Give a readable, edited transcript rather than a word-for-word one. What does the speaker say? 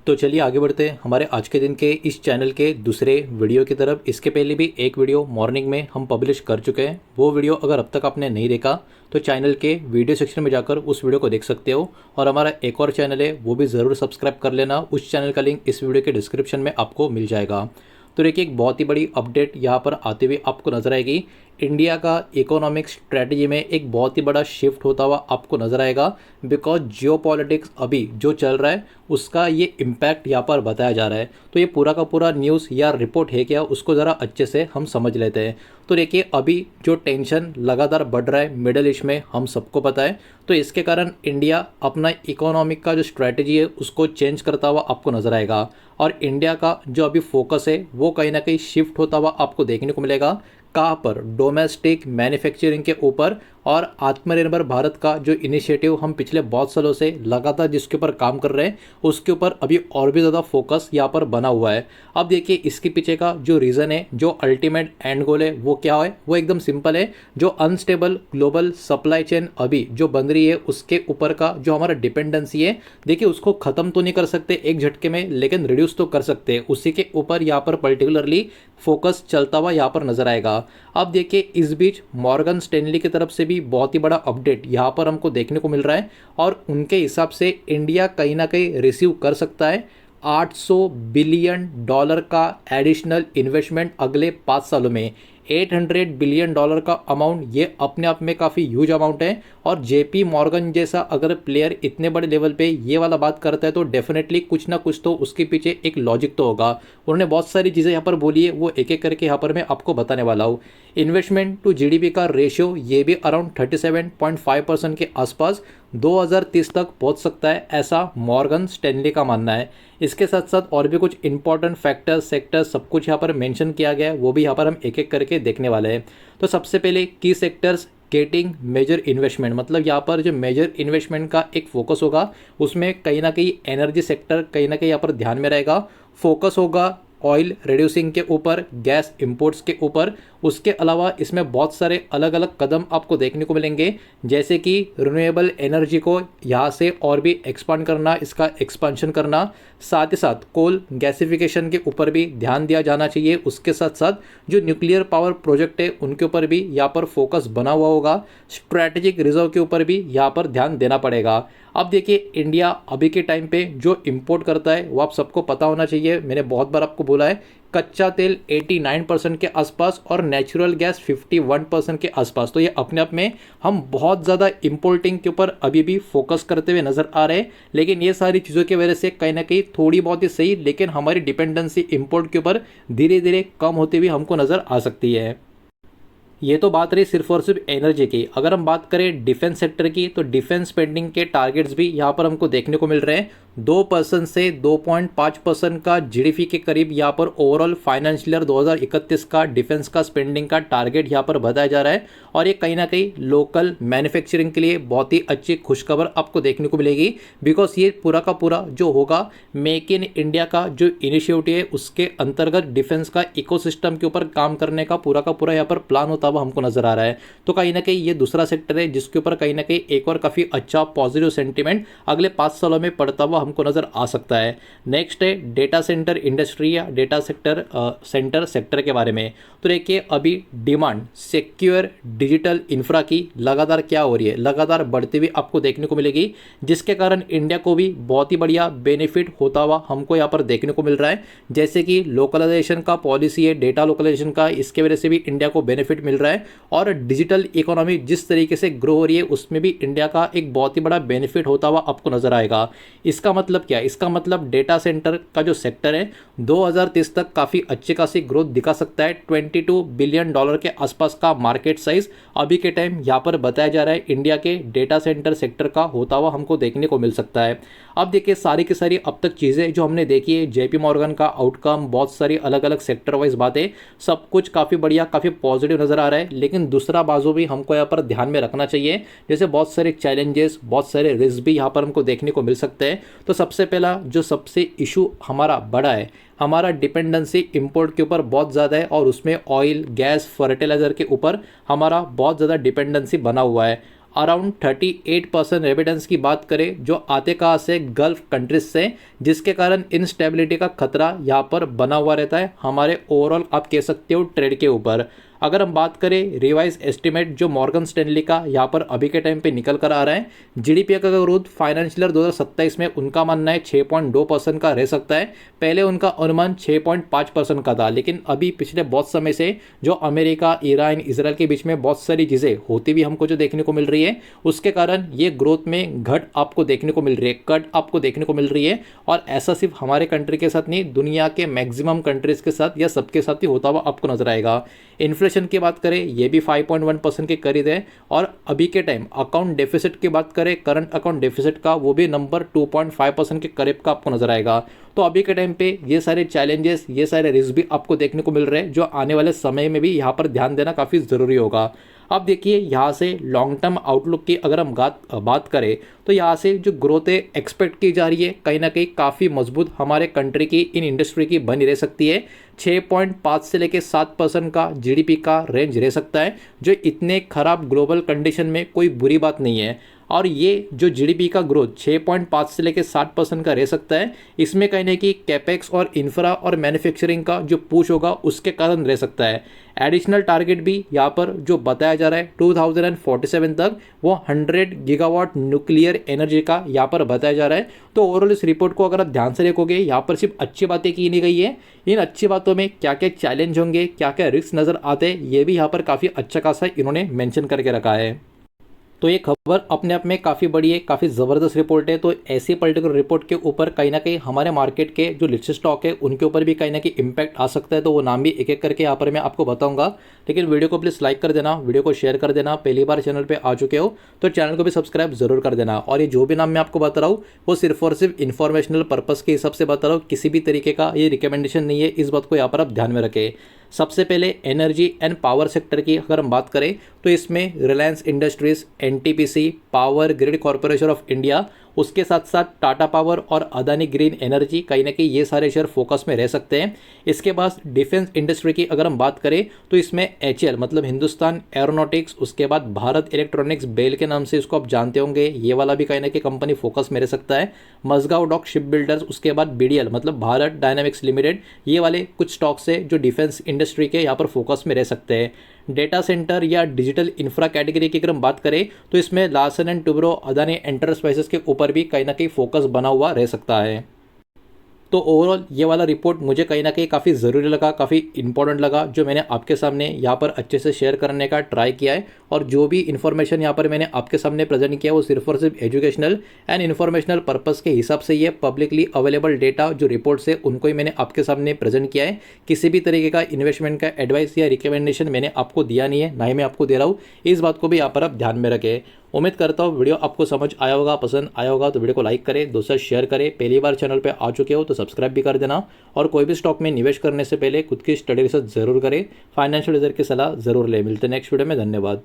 तो चलिए आगे बढ़ते हैं हमारे आज के दिन के इस चैनल के दूसरे वीडियो की तरफ। इसके पहले भी एक वीडियो मॉर्निंग में हम पब्लिश कर चुके हैं। वो वीडियो अगर अब तक आपने नहीं देखा तो चैनल के वीडियो सेक्शन में जाकर उस वीडियो को देख सकते हो। और हमारा एक और चैनल है वो भी ज़रूर सब्सक्राइब कर लेना। उस चैनल का लिंक इस वीडियो के डिस्क्रिप्शन में आपको मिल जाएगा। तो देखिए एक बहुत ही बड़ी अपडेट यहाँ पर आते हुए आपको नजर आएगी। इंडिया का इकोनॉमिक स्ट्रेटजी में एक बहुत ही बड़ा शिफ्ट होता हुआ आपको नजर आएगा। बिकॉज जियोपॉलिटिक्स अभी जो चल रहा है उसका ये इम्पैक्ट यहाँ पर बताया जा रहा है। तो ये पूरा का पूरा न्यूज़ या रिपोर्ट है क्या, उसको ज़रा अच्छे से हम समझ लेते हैं। तो देखिए अभी जो टेंशन लगातार बढ़ रहा है मिडल ईस्ट में, हम सबको पता है। तो इसके कारण इंडिया अपना इकोनॉमिक का जो स्ट्रैटेजी है उसको चेंज करता हुआ आपको नजर आएगा। और इंडिया का जो अभी फोकस है वो कहीं ना कहीं शिफ्ट होता हुआ आपको देखने को मिलेगा। कहाँ पर? डोमेस्टिक मैन्युफैक्चरिंग के ऊपर। और आत्मनिर्भर भारत का जो इनिशिएटिव हम पिछले बहुत सालों से लगातार जिसके ऊपर काम कर रहे हैं उसके ऊपर अभी और भी ज़्यादा फोकस यहाँ पर बना हुआ है। अब देखिए इसके पीछे का जो रीज़न है, जो अल्टीमेट एंड गोल है वो क्या है, वो एकदम सिंपल है। जो अनस्टेबल ग्लोबल सप्लाई चेन अभी जो बन रही है उसके ऊपर का जो हमारा डिपेंडेंसी है, देखिए उसको ख़त्म तो नहीं कर सकते एक झटके में, लेकिन रिड्यूस तो कर सकते हैं। उसी के ऊपर यहाँ पर पर्टिकुलरली फोकस चलता हुआ यहाँ पर नजर आएगा। अब देखिए इस बीच मॉर्गन स्टैनली की तरफ से भी बहुत ही बड़ा अपडेट यहाँ पर हमको देखने को मिल रहा है। और उनके हिसाब से इंडिया कहीं ना कहीं रिसीव कर सकता है $800 बिलियन का एडिशनल इन्वेस्टमेंट अगले 5 सालों में। $800 बिलियन का अमाउंट, ये अपने आप में काफ़ी ह्यूज अमाउंट है। और जेपी मॉर्गन जैसा अगर प्लेयर इतने बड़े लेवल पे ये वाला बात करता है तो डेफिनेटली कुछ ना कुछ तो उसके पीछे एक लॉजिक तो होगा। उन्होंने बहुत सारी चीज़ें यहाँ पर बोली है, वो एक एक करके यहाँ पर मैं आपको बताने वाला हूँ। इन्वेस्टमेंट टू जीडीपी का रेशियो ये भी अराउंड 37.5% के आसपास 2030 तक पहुंच सकता है, ऐसा मॉर्गन स्टैनली का मानना है। इसके साथ साथ और भी कुछ इंपॉर्टेंट फैक्टर्स सेक्टर्स सब कुछ यहाँ पर मेंशन किया गया है, वो भी यहाँ पर हम एक एक करके देखने वाले हैं। तो सबसे पहले की सेक्टर्स गेटिंग मेजर इन्वेस्टमेंट, मतलब यहाँ पर जो मेजर इन्वेस्टमेंट का एक फोकस होगा उसमें कहीं ना कहीं एनर्जी सेक्टर कहीं ना कहीं यहाँ पर ध्यान में रहेगा। फोकस होगा ऑयल रिड्यूसिंग के ऊपर, गैस इंपोर्ट्स के ऊपर। उसके अलावा इसमें बहुत सारे अलग अलग कदम आपको देखने को मिलेंगे, जैसे कि रिन्यूएबल एनर्जी को यहाँ से और भी एक्सपांड करना, इसका एक्सपांशन करना। साथ ही साथ कोल गैसिफिकेशन के ऊपर भी ध्यान दिया जाना चाहिए। उसके साथ साथ जो न्यूक्लियर पावर प्रोजेक्ट है उनके ऊपर भी यहाँ पर फोकस बना हुआ होगा। स्ट्रैटेजिक रिजर्व के ऊपर भी यहाँ पर ध्यान देना पड़ेगा। अब देखिए इंडिया अभी के टाइम पे जो इंपोर्ट करता है वो आप सबको पता होना चाहिए, मैंने बहुत बार आपको बोला है। कच्चा तेल 89% के आसपास और नेचुरल गैस 51% के आसपास। तो ये अपने आप में हम बहुत ज़्यादा इंपोर्टिंग के ऊपर अभी भी फोकस करते हुए नज़र आ रहे हैं। लेकिन ये सारी चीज़ों की वजह से कहीं ना कहीं थोड़ी बहुत ही सही, लेकिन हमारी डिपेंडेंसी इंपोर्ट के ऊपर धीरे धीरे कम होती हुई हमको नज़र आ सकती है। ये तो बात रही सिर्फ और सिर्फ एनर्जी की। अगर हम बात करें डिफेंस सेक्टर की तो डिफेंस स्पेंडिंग के टारगेट्स भी यहाँ पर हमको देखने को मिल रहे हैं। 2% से 2.5% का जीडीपी के करीब यहाँ पर ओवरऑल फाइनेंशियल ईयर 2031 का डिफेंस का स्पेंडिंग का टारगेट यहाँ पर बताया जा रहा है। और ये कहीं ना कहीं लोकल मैन्युफैक्चरिंग के लिए बहुत ही अच्छी खुशखबर आपको देखने को मिलेगी। बिकॉज ये पूरा का पूरा जो होगा मेक इन इंडिया का जो इनिशिएटिव है उसके अंतर्गत डिफेंस का इकोसिस्टम के ऊपर काम करने का पूरा यहाँ पर प्लान होता हुआ हमको नजर आ रहा है। तो कहीं ना कहीं ये दूसरा सेक्टर है जिसके ऊपर कहीं ना कहीं एक और काफ़ी अच्छा पॉजिटिव सेंटीमेंट अगले 5 सालों में पड़ता हुआ हमको नजर आ सकता है। नेक्स्ट है डेटा सेंटर इंडस्ट्री या डेटा सेक्टर के बारे में। तो देखिए अभी डिमांड सिक्योर डिजिटल इंफ्रा की लगातार क्या हो रही है, लगातार बढ़ती हुई आपको देखने को मिलेगी, जिसके कारण इंडिया को भी बहुत ही बढ़िया बेनिफिट होता हुआ हमको यहाँ पर देखने को मिल रहा है। जैसे कि लोकलाइजेशन का पॉलिसी है, डेटा लोकलाइजेशन का, इसके वजह से भी इंडिया को बेनिफिट मिल रहा है। और डिजिटल इकोनॉमी जिस तरीके से ग्रो हो रही है उसमें भी इंडिया का एक बहुत ही बड़ा बेनिफिट होता हुआ आपको नजर आएगा। इसका मतलब क्या है? इसका मतलब डेटा सेंटर का जो सेक्टर है 2030 तक काफ़ी अच्छी खासी ग्रोथ दिखा सकता है। $22 बिलियन के आसपास का मार्केट साइज अभी के टाइम यहाँ पर बताया जा रहा है इंडिया के डेटा सेंटर सेक्टर का होता हुआ हमको देखने को मिल सकता है। अब देखिए सारी की सारी अब तक चीज़ें जो हमने देखी है, जेपी मॉर्गन का आउटकम, बहुत सारी अलग अलग सेक्टर वाइज बातें, सब कुछ काफ़ी बढ़िया काफ़ी पॉजिटिव नज़र आ रहा है। लेकिन दूसरा बाजू भी हमको यहाँ पर ध्यान में रखना चाहिए, जैसे बहुत सारे चैलेंजेस, बहुत सारे रिस्क भी यहाँ पर हमको देखने को मिल सकते हैं। तो सबसे पहला जो सबसे इशू हमारा बड़ा है, हमारा डिपेंडेंसी इंपोर्ट के ऊपर बहुत ज़्यादा है और उसमें ऑयल, गैस, फर्टिलाइज़र के ऊपर हमारा बहुत ज़्यादा डिपेंडेंसी बना हुआ है। अराउंड 38% रेमिटेंस की बात करें जो आते कहाँ से, गल्फ कंट्रीज से, जिसके कारण इंस्टेबिलिटी का खतरा यहाँ पर बना हुआ रहता है हमारे ओवरऑल आप कह सकते हो ट्रेड के ऊपर। अगर हम बात करें रिवाइज एस्टिमेट जो मॉर्गन स्टैनली का यहाँ पर अभी के टाइम पे निकल कर आ रहा है, जीडीपी का ग्रोथ फाइनेंशियल ईयर 2027 में उनका मानना है 6.2% का रह सकता है। पहले उनका अनुमान 6.5% का था, लेकिन अभी पिछले बहुत समय से जो अमेरिका, ईरान, इसराइल के बीच में बहुत सारी चीज़ें होती हुई हमको जो देखने को मिल रही है, उसके कारण ये ग्रोथ में घट आपको देखने को मिल रही है, कट आपको देखने को मिल रही है। और ऐसा सिर्फ हमारे कंट्री के साथ नहीं, दुनिया के मैक्सिमम कंट्रीज के साथ या सबके साथ ही होता हुआ आपको नजर आएगा। इन्फ्लेशन की बात करें ये भी 5.1% के करीब है। और अभी के टाइम अकाउंट डेफिसिट की बात करें, करंट अकाउंट डेफिसिट का, वो भी नंबर 2.5% के करीब का आपको नजर आएगा। तो अभी के टाइम पे ये सारे चैलेंजेस, ये सारे रिस्क भी आपको देखने को मिल रहे हैं, जो आने वाले समय में भी यहाँ पर ध्यान देना काफ़ी ज़रूरी होगा। अब देखिए यहाँ से लॉन्ग टर्म आउटलुक की अगर हम बात करें तो यहाँ से जो ग्रोथ एक्सपेक्ट की जा रही है कहीं ना कहीं काफ़ी मजबूत हमारे कंट्री की इन इंडस्ट्री की बनी रह सकती है। 6.5 से लेकर 7% का जीडीपी का रेंज रह सकता है, जो इतने खराब ग्लोबल कंडीशन में कोई बुरी बात नहीं है। और ये जो जीडीपी का ग्रोथ 6.5 से लेकर 7% का रह सकता है, इसमें कहीं ना कहीं कैपेक्स और इंफ्रा और मैन्युफैक्चरिंग का जो पुश होगा उसके कारण रह सकता है। एडिशनल टारगेट भी यहाँ पर जो बताया जा रहा है 2047 तक वो 100 गीगावाट न्यूक्लियर एनर्जी का यहाँ पर बताया जा रहा है। तो ओवरऑल इस रिपोर्ट को अगर आप ध्यान से देखोगे, यहाँ पर सिर्फ अच्छी बातें की नहीं गई है, इन अच्छी बातों में क्या क्या चैलेंज होंगे, क्या क्या रिस्क नज़र आते हैं, ये भी यहाँ पर काफ़ी अच्छा खासा इन्होंने मेंशन करके रखा है। तो ये खबर अपने आप में काफ़ी बड़ी है, काफ़ी ज़बरदस्त रिपोर्ट है। तो ऐसी पर्टिकुलर रिपोर्ट के ऊपर कहीं ना कहीं हमारे मार्केट के जो लिस्टेड स्टॉक है उनके ऊपर भी कहीं ना कहीं इम्पैक्ट आ सकता है। तो वो नाम भी एक एक करके यहाँ पर मैं आपको बताऊंगा। लेकिन वीडियो को प्लीज़ लाइक कर देना, वीडियो को शेयर कर देना। पहली बार चैनल पर आ चुके हो तो चैनल को भी सब्सक्राइब जरूर कर देना। और ये जो भी नाम मैं आपको बता रहा हूँ वो सिर्फ और सिर्फ इन्फॉर्मेशनल पर्पज़ के हिसाब से बता रहा हूँ, किसी भी तरीके का ये रिकमेंडेशन नहीं है, इस बात को यहाँ पर आप ध्यान में रखें। सबसे पहले एनर्जी एंड पावर सेक्टर की अगर हम बात करें तो इसमें Reliance industries, NTPC, power grid corporation of India, उसके साथ साथ टाटा पावर और अदानी ग्रीन एनर्जी, कहीं ना कहीं ये सारे शेयर फोकस में रह सकते हैं। इसके बाद डिफेंस इंडस्ट्री की अगर हम बात करें तो इसमें एचएल मतलब हिंदुस्तान एरोनॉटिक्स, उसके बाद भारत इलेक्ट्रॉनिक्स बेल के नाम से इसको आप जानते होंगे, ये वाला भी कहीं ना कहीं कंपनी फोकस में रह सकता है। मजगांव डॉक शिप बिल्डर्स, उसके बाद बीडीएल मतलब भारत डायनामिक्स लिमिटेड, ये वाले कुछ स्टॉक्स है जो डिफेंस इंडस्ट्री के यहाँ पर फोकस में रह सकते हैं। डेटा सेंटर या डिजिटल इंफ्रा कैटेगरी की अगर हम बात करें तो इसमें Larsen and Toubro, Adani enterprises के ऊपर भी कहीं ना कहीं फोकस बना हुआ रह सकता है। तो ओवरऑल ये वाला रिपोर्ट मुझे कहीं ना कहीं काफ़ी ज़रूरी लगा, काफ़ी इंपॉर्टेंट लगा, जो मैंने आपके सामने यहाँ पर अच्छे से शेयर करने का ट्राई किया है। और जो भी इन्फॉर्मेशन यहाँ पर मैंने आपके सामने प्रेजेंट किया है वो सिर्फ और सिर्फ एजुकेशनल एंड इन्फॉर्मेशनल पर्पज़ के हिसाब से ये पब्लिकली अवेलेबल डेटा जो रिपोर्ट्स है उनको ही मैंने आपके सामने प्रेजेंट किया है। किसी भी तरीके का इन्वेस्टमेंट का एडवाइस या रिकमेंडेशन मैंने आपको दिया नहीं है, ना ही मैं आपको दे रहा हूँ, इस बात को भी यहाँ पर आप ध्यान में रखें। उम्मीद करता हूँ वीडियो आपको समझ आया होगा, पसंद आया होगा। तो वीडियो को लाइक करें, दोस्तों शेयर करें, पहली बार चैनल पे आ चुके हो तो सब्सक्राइब भी कर देना। और कोई भी स्टॉक में निवेश करने से पहले खुद की स्टडी रिसर्च जरूर करें, फाइनेंशियल रिजल्ट की सलाह जरूर ले। मिलते हैं नेक्स्ट वीडियो में, धन्यवाद।